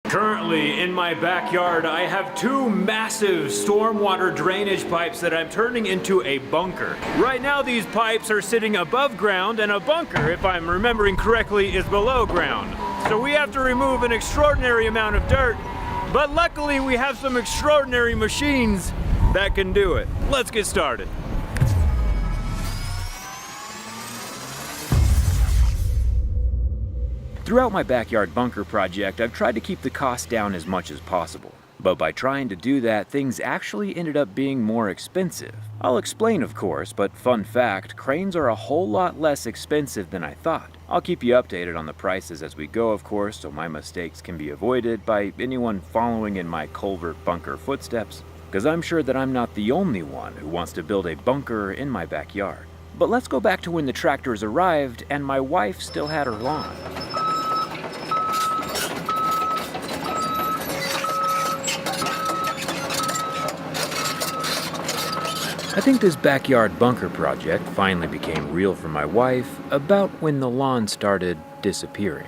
Currently, in my backyard, I have two massive stormwater drainage pipes that I'm turning into a bunker. Right now, these pipes are sitting above ground, and a bunker, if I'm remembering correctly, is below ground. So we have to remove an extraordinary amount of dirt, but luckily we have some extraordinary machines that can do it. Let's get started. Throughout my backyard bunker project, I've tried to keep the cost down as much as possible. But by trying to do that, things actually ended up being more expensive. I'll explain, of course, but fun fact, cranes are a whole lot less expensive than I thought. I'll keep you updated on the prices as we go, of course, so my mistakes can be avoided by anyone following in my culvert bunker footsteps, because I'm sure that I'm not the only one who wants to build a bunker in my backyard. But let's go back to when the tractors arrived and my wife still had her lawn. I think this backyard bunker project finally became real for my wife about when the lawn started disappearing.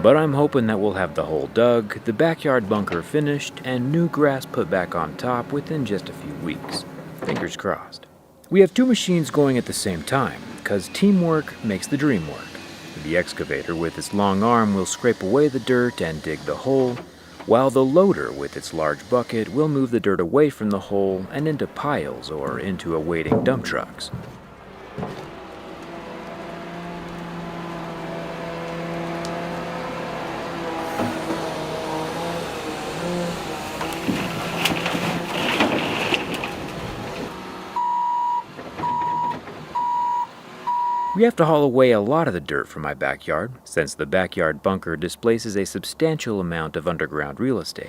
But I'm hoping that we'll have the hole dug, the backyard bunker finished, and new grass put back on top within just a few weeks. Fingers crossed. We have two machines going at the same time, because teamwork makes the dream work. The excavator with its long arm will scrape away the dirt and dig the hole, while the loader with its large bucket will move the dirt away from the hole and into piles or into awaiting dump trucks. We have to haul away a lot of the dirt from my backyard, since the backyard bunker displaces a substantial amount of underground real estate.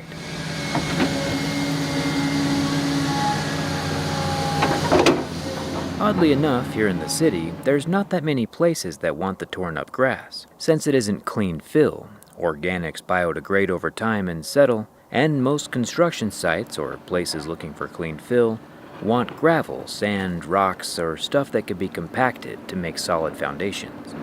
Oddly enough, here in the city, there's not that many places that want the torn up grass, since it isn't clean fill. Organics biodegrade over time and settle, and most construction sites, or places looking for clean fill, want gravel, sand, rocks, or stuff that can be compacted to make solid foundations.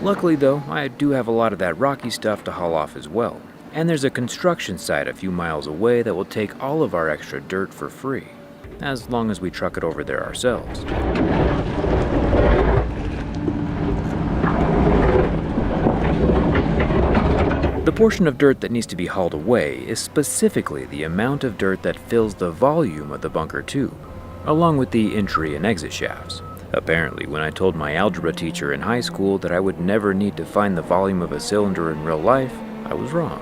Luckily though, I do have a lot of that rocky stuff to haul off as well. And there's a construction site a few miles away that will take all of our extra dirt for free, as long as we truck it over there ourselves. The portion of dirt that needs to be hauled away is specifically the amount of dirt that fills the volume of the bunker tube, along with the entry and exit shafts. Apparently, when I told my algebra teacher in high school that I would never need to find the volume of a cylinder in real life, I was wrong.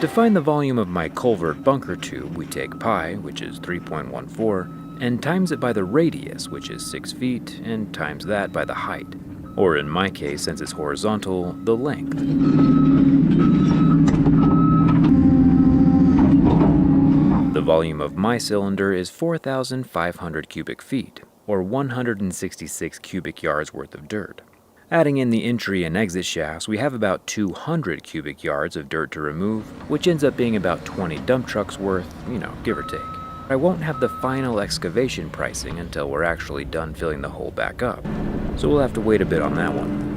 To find the volume of my culvert bunker tube, we take pi, which is 3.14, and times it by the radius, which is 6 feet, and times that by the height. Or in my case, since it's horizontal, the length. The volume of my cylinder is 4,500 cubic feet, or 166 cubic yards worth of dirt. Adding in the entry and exit shafts, we have about 200 cubic yards of dirt to remove, which ends up being about 20 dump trucks worth, give or take. I won't have the final excavation pricing until we're actually done filling the hole back up, so we'll have to wait a bit on that one.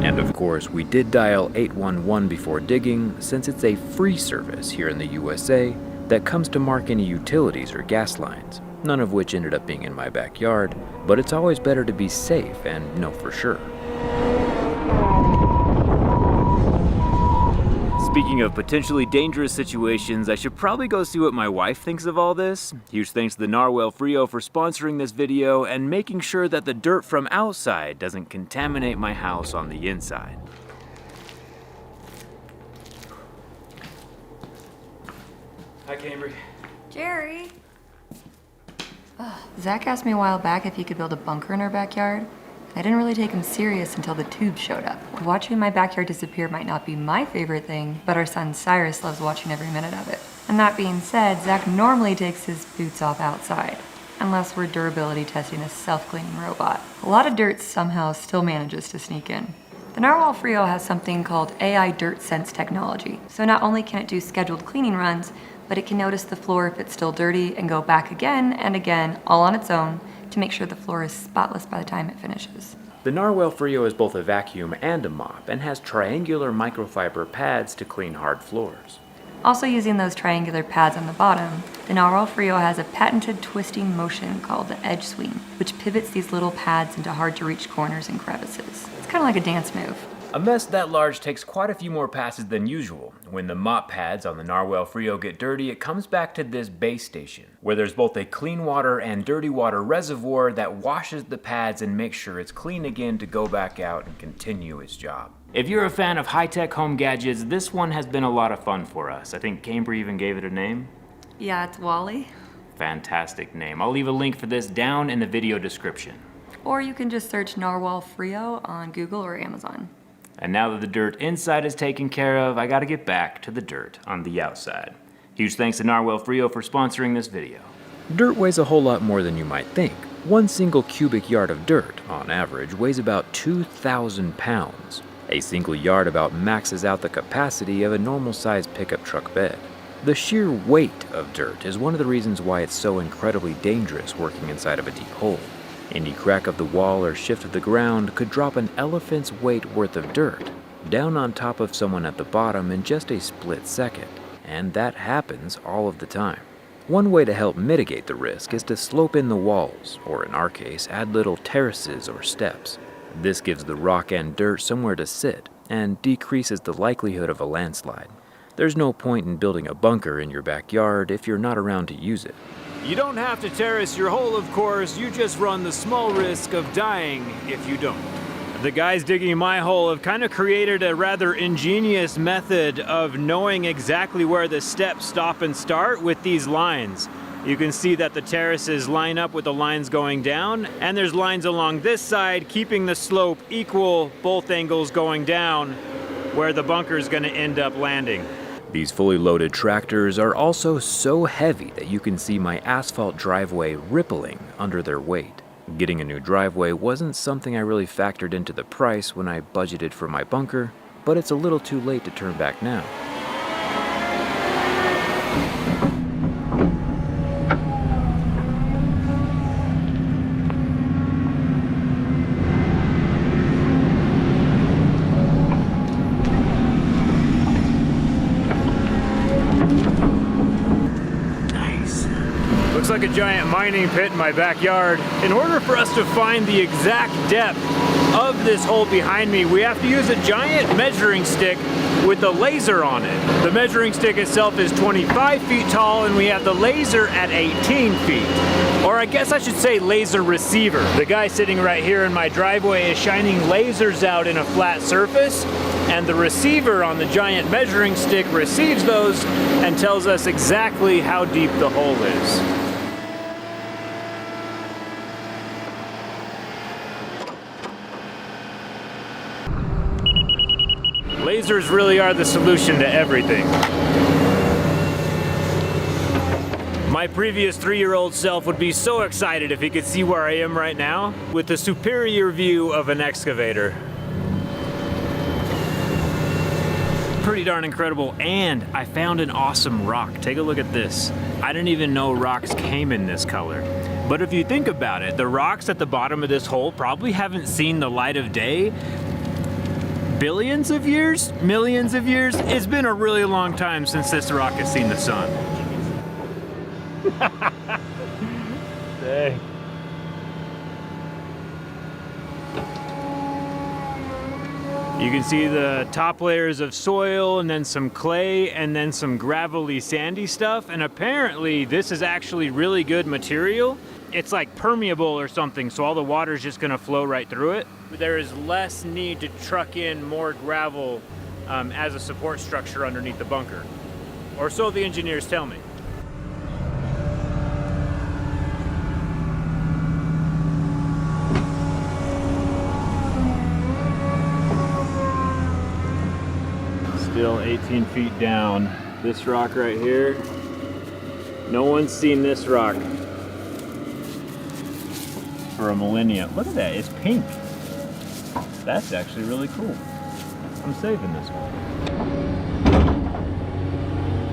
And of course, we did dial 811 before digging, since it's a free service here in the USA that comes to mark any utilities or gas lines, none of which ended up being in my backyard, but it's always better to be safe and know for sure. Speaking of potentially dangerous situations, I should probably go see what my wife thinks of all this. Huge thanks to the Narwhal Frio for sponsoring this video and making sure that the dirt from outside doesn't contaminate my house on the inside. Hi, Cambry. Jerry. Zach asked me a while back if he could build a bunker in our backyard. I didn't really take him serious until the tube showed up. Watching my backyard disappear might not be my favorite thing, but our son Cyrus loves watching every minute of it. And that being said, Zach normally takes his boots off outside, unless we're durability testing a self-cleaning robot. A lot of dirt somehow still manages to sneak in. The Narwhal Frio has something called AI Dirt Sense technology. So not only can it do scheduled cleaning runs, but it can notice the floor if it's still dirty and go back again and again, all on its own, to make sure the floor is spotless by the time it finishes. The Narwhal Frio is both a vacuum and a mop and has triangular microfiber pads to clean hard floors. Also using those triangular pads on the bottom, the Narwhal Frio has a patented twisting motion called the edge swing, which pivots these little pads into hard-to-reach corners and crevices. It's kind of like a dance move. A mess that large takes quite a few more passes than usual. When the mop pads on the Narwhal Frio get dirty, it comes back to this base station, where there's both a clean water and dirty water reservoir that washes the pads and makes sure it's clean again to go back out and continue its job. If you're a fan of high-tech home gadgets, this one has been a lot of fun for us. I think Cambry even gave it a name. Yeah, it's Wally. Fantastic name. I'll leave a link for this down in the video description. Or you can just search Narwhal Frio on Google or Amazon. And now that the dirt inside is taken care of, I gotta get back to the dirt on the outside. Huge thanks to Narwhal Frio for sponsoring this video. Dirt weighs a whole lot more than you might think. One single cubic yard of dirt, on average, weighs about 2,000 pounds. A single yard about maxes out the capacity of a normal-sized pickup truck bed. The sheer weight of dirt is one of the reasons why it's so incredibly dangerous working inside of a deep hole. Any crack of the wall or shift of the ground could drop an elephant's weight worth of dirt down on top of someone at the bottom in just a split second, and that happens all of the time. One way to help mitigate the risk is to slope in the walls, or in our case, add little terraces or steps. This gives the rock and dirt somewhere to sit and decreases the likelihood of a landslide. There's no point in building a bunker in your backyard if you're not around to use it. You don't have to terrace your hole, of course, you just run the small risk of dying if you don't. The guys digging my hole have kind of created a rather ingenious method of knowing exactly where the steps stop and start with these lines. You can see that the terraces line up with the lines going down, and there's lines along this side keeping the slope equal, both angles going down, where the bunker is going to end up landing. These fully loaded tractors are also so heavy that you can see my asphalt driveway rippling under their weight. Getting a new driveway wasn't something I really factored into the price when I budgeted for my bunker, but it's a little too late to turn back now. Looks like a giant mining pit in my backyard. In order for us to find the exact depth of this hole behind me, we have to use a giant measuring stick with a laser on it. The measuring stick itself is 25 feet tall, and we have the laser at 18 feet. Or I guess I should say laser receiver. The guy sitting right here in my driveway is shining lasers out in a flat surface, and the receiver on the giant measuring stick receives those and tells us exactly how deep the hole is. Lasers really are the solution to everything. My previous 3-year-old self would be so excited if he could see where I am right now with the superior view of an excavator. Pretty darn incredible, and I found an awesome rock. Take a look at this. I didn't even know rocks came in this color. But if you think about it, the rocks at the bottom of this hole probably haven't seen the light of day. Billions of years? Millions of years? It's been a really long time since this rock has seen the sun. Dang. You can see the top layers of soil and then some clay and then some gravelly sandy stuff, and apparently this is actually really good material. It's like permeable or something, so all the water is just gonna flow right through it. There is less need to truck in more gravel as a support structure underneath the bunker. Or so the engineers tell me. Still 18 feet down. This rock right here No one's seen this rock for a millennia. Look at that, it's pink. That's actually really cool. I'm saving this one.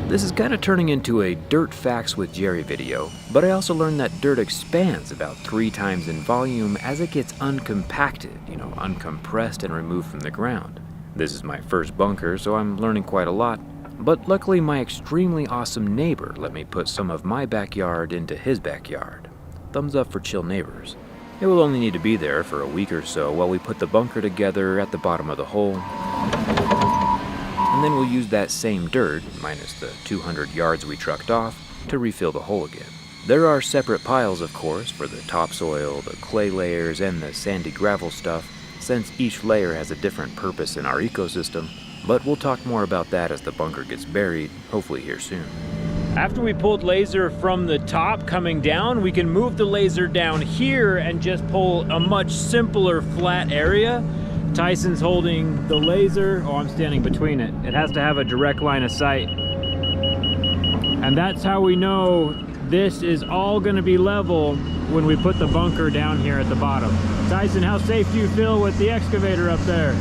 This is kind of turning into a Dirt Facts with Jerry video, but I also learned that dirt expands about 3 times in volume as it gets uncompacted, uncompressed and removed from the ground. This is my first bunker, so I'm learning quite a lot, but luckily my extremely awesome neighbor let me put some of my backyard into his backyard. Thumbs up for chill neighbors. It will only need to be there for a week or so while we put the bunker together at the bottom of the hole. And then we'll use that same dirt, minus the 200 yards we trucked off, to refill the hole again. There are separate piles, of course, for the topsoil, the clay layers, and the sandy gravel stuff, since each layer has a different purpose in our ecosystem, but we'll talk more about that as the bunker gets buried, hopefully here soon. After we pulled laser from the top coming down, we can move the laser down here and just pull a much simpler flat area. Tyson's holding the laser. Oh, I'm standing between it. It has to have a direct line of sight. And that's how we know this is all gonna be level when we put the bunker down here at the bottom. Tyson, how safe do you feel with the excavator up there?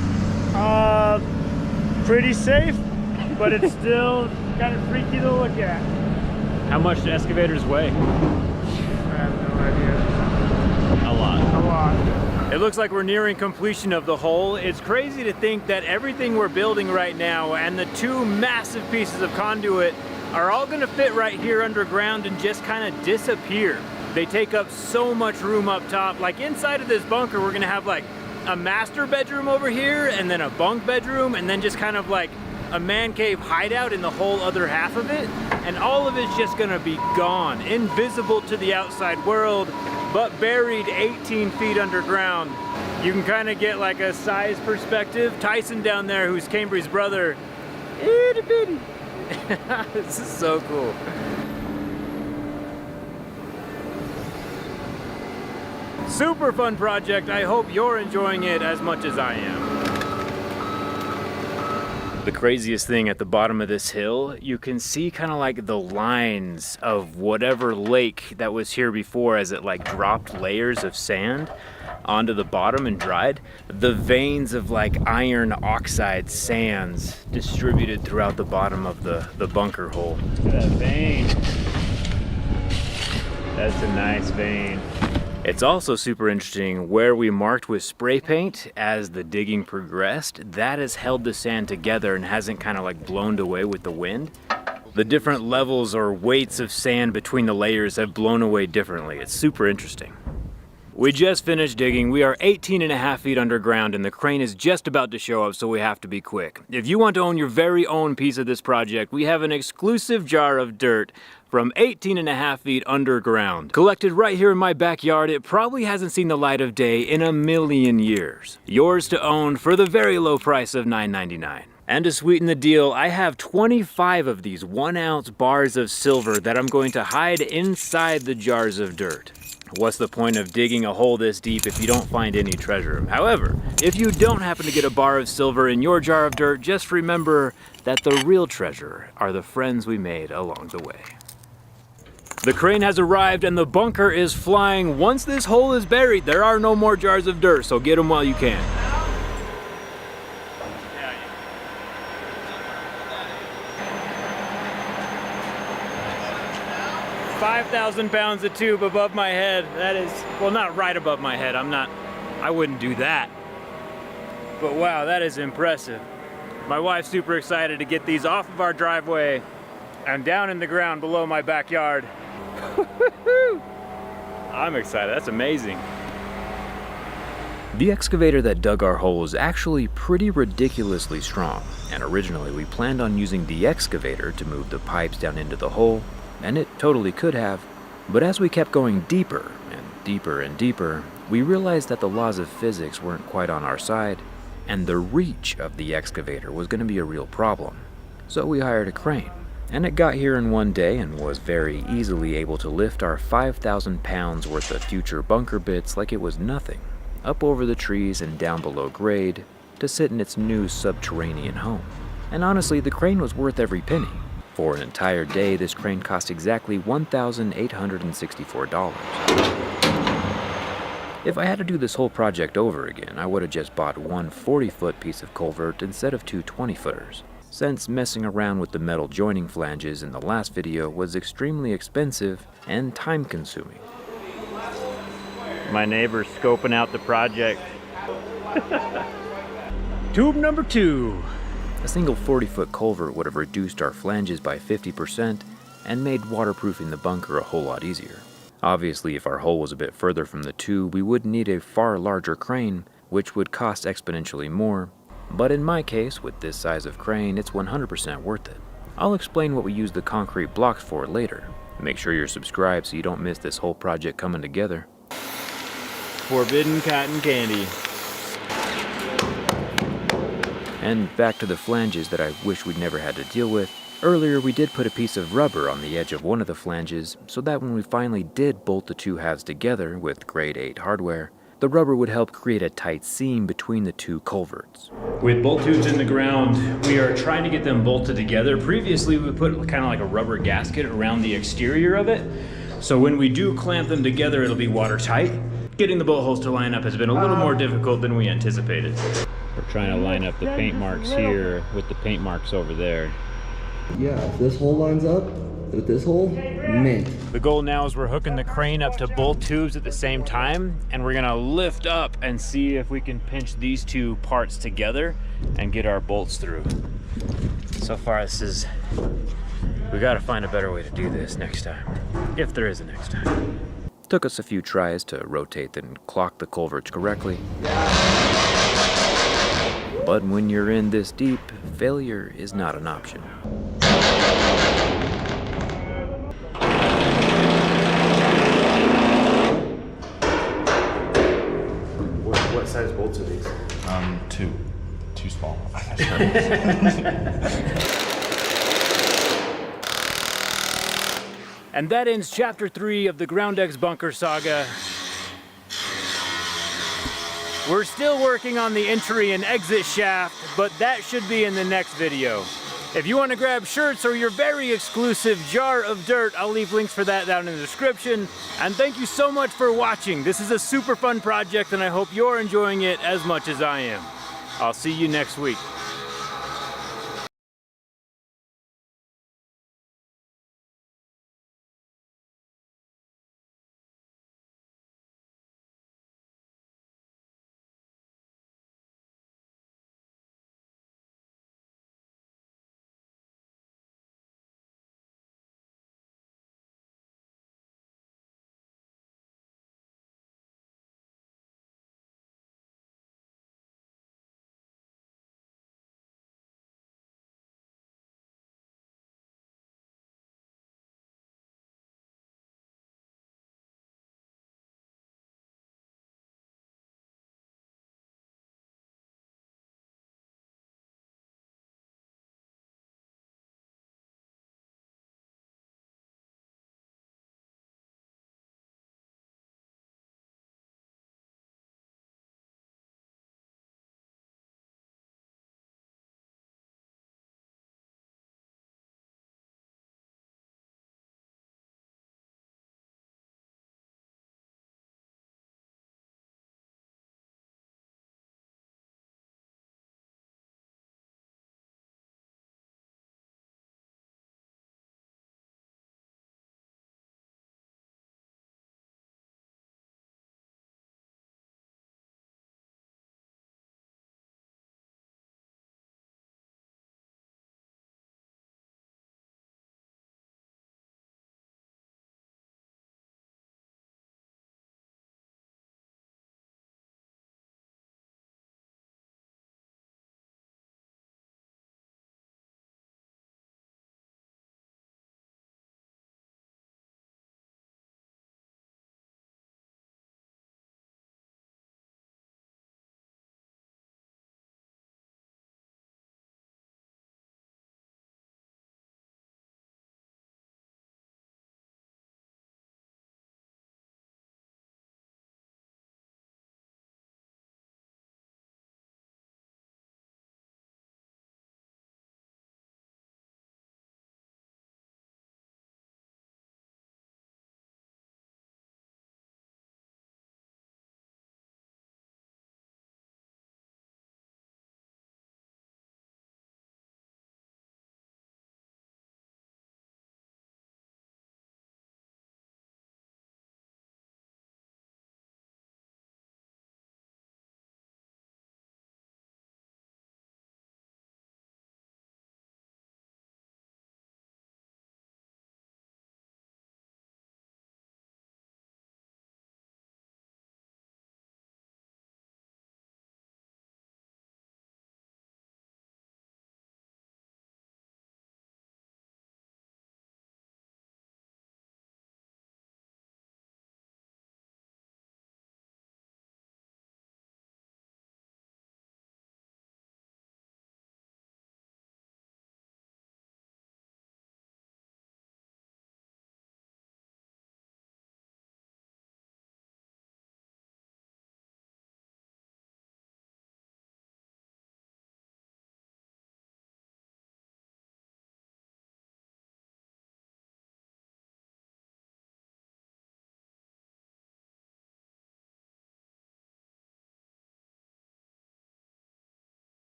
Pretty safe, but it's still kind of freaky to look at. How much do excavators weigh? I have no idea. A lot. A lot. It looks like we're nearing completion of the hole. It's crazy to think that everything we're building right now and the 2 massive pieces of conduit are all gonna fit right here underground and just kind of disappear. They take up so much room up top. Like inside of this bunker, we're gonna have like a master bedroom over here and then a bunk bedroom and then just kind of like a man cave hideout in the whole other half of it. And all of it's just gonna be gone, invisible to the outside world, but buried 18 feet underground. You can kind of get like a size perspective. Tyson down there, who's Cambry's brother, itty bitty. This is so cool. Super fun project. I hope you're enjoying it as much as I am. The craziest thing at the bottom of this hill, you can see kind of like the lines of whatever lake that was here before as it like dropped layers of sand onto the bottom and dried. The veins of like iron oxide sands distributed throughout the bottom of the bunker hole. Look at that vein. That's a nice vein. It's also super interesting where we marked with spray paint as the digging progressed. That has held the sand together and hasn't kind of like blown away with the wind. The different levels or weights of sand between the layers have blown away differently. It's super interesting. We just finished digging. We are 18.5 feet underground and the crane is just about to show up, so we have to be quick. If you want to own your very own piece of this project, we have an exclusive jar of dirt from 18.5 feet underground. Collected right here in my backyard, it probably hasn't seen the light of day in a million years. Yours to own for the very low price of $9.99. And to sweeten the deal, I have 25 of these 1-ounce bars of silver that I'm going to hide inside the jars of dirt. What's the point of digging a hole this deep if you don't find any treasure? However, if you don't happen to get a bar of silver in your jar of dirt, just remember that the real treasure are the friends we made along the way. The crane has arrived and the bunker is flying. Once this hole is buried, there are no more jars of dirt, so get them while you can. 5,000 pounds of tube above my head. That is, well, not right above my head. I wouldn't do that. But wow, that is impressive. My wife's super excited to get these off of our driveway and down in the ground below my backyard. I'm excited, that's amazing. The excavator that dug our hole is actually pretty ridiculously strong, and originally we planned on using the excavator to move the pipes down into the hole, and it totally could have, but as we kept going deeper and deeper and deeper, we realized that the laws of physics weren't quite on our side, and the reach of the excavator was going to be a real problem. So we hired a crane, and it got here in one day and was very easily able to lift our 5,000 pounds worth of future bunker bits like it was nothing, up over the trees and down below grade, to sit in its new subterranean home. And honestly, the crane was worth every penny. For an entire day, this crane cost exactly $1,864. If I had to do this whole project over again, I would have just bought one 40-foot piece of culvert instead of two 20-footers, since messing around with the metal joining flanges in the last video was extremely expensive and time-consuming. My neighbor's scoping out the project. Tube number 2. A single 40-foot culvert would have reduced our flanges by 50% and made waterproofing the bunker a whole lot easier. Obviously, if our hole was a bit further from the tube, we would need a far larger crane, which would cost exponentially more. But in my case, with this size of crane, it's 100% worth it. I'll explain what we use the concrete blocks for later. Make sure you're subscribed so you don't miss this whole project coming together. Forbidden cotton candy. And back to the flanges that I wish we'd never had to deal with. Earlier, we did put a piece of rubber on the edge of one of the flanges so that when we finally did bolt the two halves together with grade 8 hardware, the rubber would help create a tight seam between the two culverts. With bolt tubes in the ground, we are trying to get them bolted together. Previously, we put kind of like a rubber gasket around the exterior of it. So when we do clamp them together, it'll be watertight. Getting the bolt holes to line up has been a little more difficult than we anticipated. We're trying to line up the paint marks here with the paint marks over there. Yeah, if this hole lines up with this hole, mint. The goal now is we're hooking the crane up to both tubes at the same time, and we're gonna lift up and see if we can pinch these two parts together and get our bolts through. So far we gotta find a better way to do this next time, if there is a next time. Took us a few tries to rotate and clock the culverts correctly. But when you're in this deep, failure is not an option. What size bolts are these? Two. Too small. And that ends chapter 3 of the Ground X Bunker Saga. We're still working on the entry and exit shaft, but that should be in the next video. If you want to grab shirts or your very exclusive jar of dirt, I'll leave links for that down in the description. And thank you so much for watching. This is a super fun project and I hope you're enjoying it as much as I am. I'll see you next week.